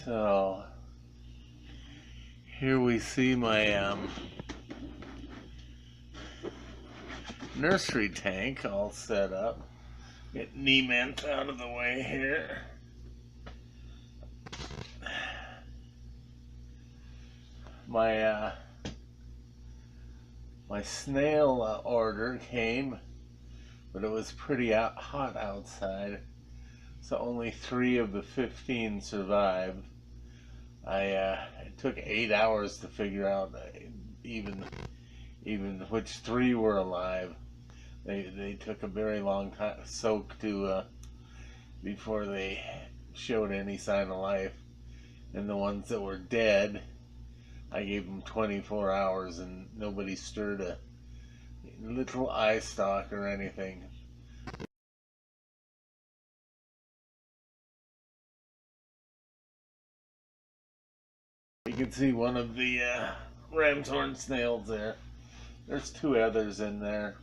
So here we see my nursery tank all set up. Get Nement out of the way here. My my snail order came, but it was pretty hot outside, so only 3 of the 15 survived. It took 8 hours to figure out even which 3 were alive. They took a very long time soak to before they showed any sign of life, and the ones that were dead, I gave them 24 hours and nobody stirred a little eye stalk or anything. You can see one of the ram's horn snails there. There's 2 others in there,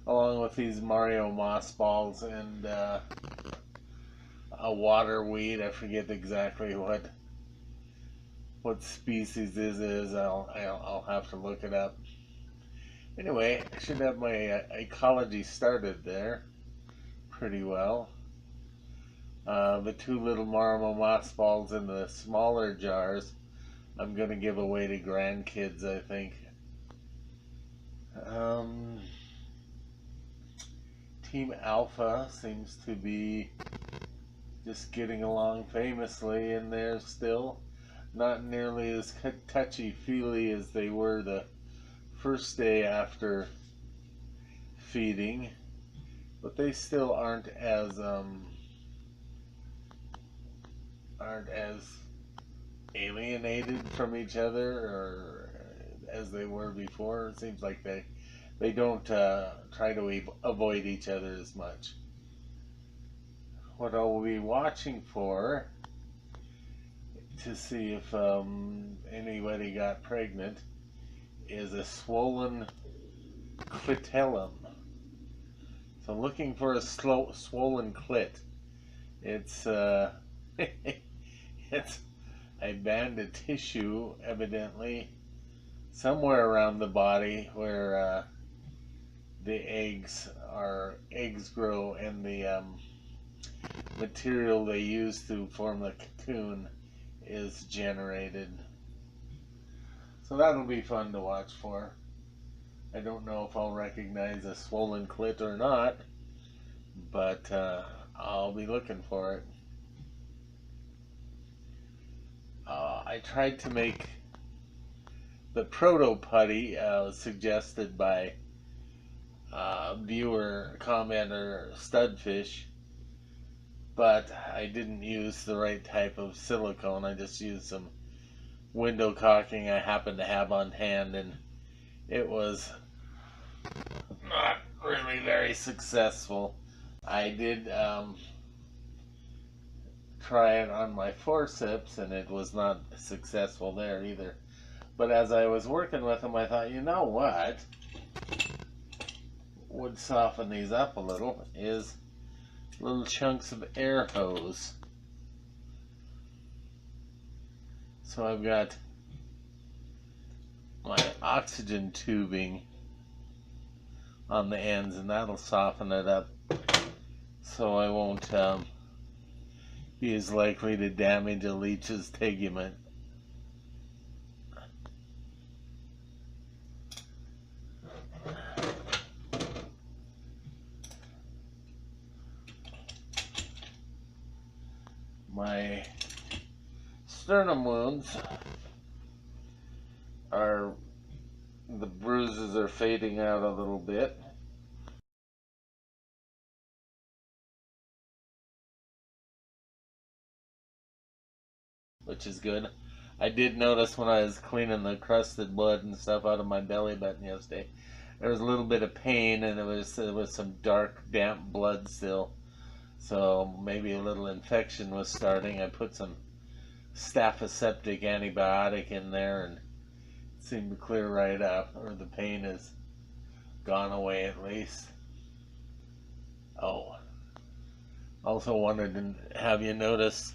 along with these Mario moss balls and a water weed. I forget exactly what species this is. I'll have to look it up. Anyway, I should have my ecology started there pretty well. The 2 little Mario moss balls in the smaller jars I'm going to give away to grandkids, I think. Team Alpha seems to be just getting along famously in there still. Not nearly as touchy-feely as they were the first day after feeding, but they still aren't as alienated from each other or as they were before. It seems like they don't try to avoid each other as much. What I'll be watching for to see if anybody got pregnant is a swollen Clitellum. So looking for a swollen clit. It's it's a band of tissue, evidently, somewhere around the body where the eggs grow, and the material they use to form the cocoon is generated. So that'll be fun to watch for. I don't know if I'll recognize a swollen clit or not, but I'll be looking for it. I tried to make the proto putty suggested by viewer commenter Studfish, but I didn't use the right type of silicone. I just used some window caulking I happened to have on hand, and it was not really very successful. I did try it on my forceps, and it was not successful there either. But as I was working with them, I thought, you know what would soften these up a little is little chunks of air hose. So I've got my oxygen tubing on the ends, and that'll soften it up so I won't be as likely to damage a leech's tegument. My sternum wounds the bruises are fading out a little bit. Which is good. I did notice when I was cleaning the crusted blood and stuff out of my belly button yesterday, there was a little bit of pain, and there was some dark, damp blood still. So maybe a little infection was starting. I put some staphyseptic antibiotic in there, and it seemed to clear right up, or the pain has gone away at least. Oh, also wanted to have you notice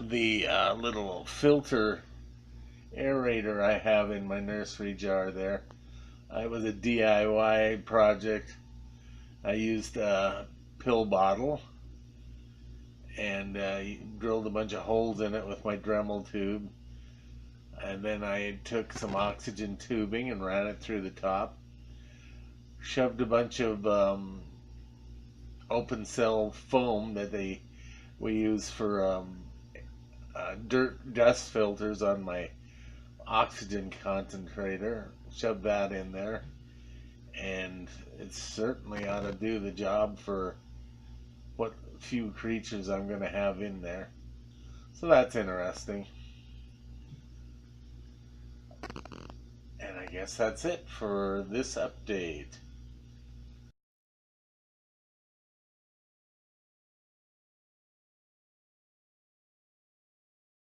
the little filter aerator I have in my nursery jar there. It was a DIY project. I used a pill bottle and drilled a bunch of holes in it with my Dremel tube. And then I took some oxygen tubing and ran it through the top. Shoved a bunch of open cell foam that we use for dirt dust filters on my oxygen concentrator. Shoved that in there, and it certainly ought to do the job for what few creatures I'm going to have in there. So that's interesting. And I guess that's it for this update.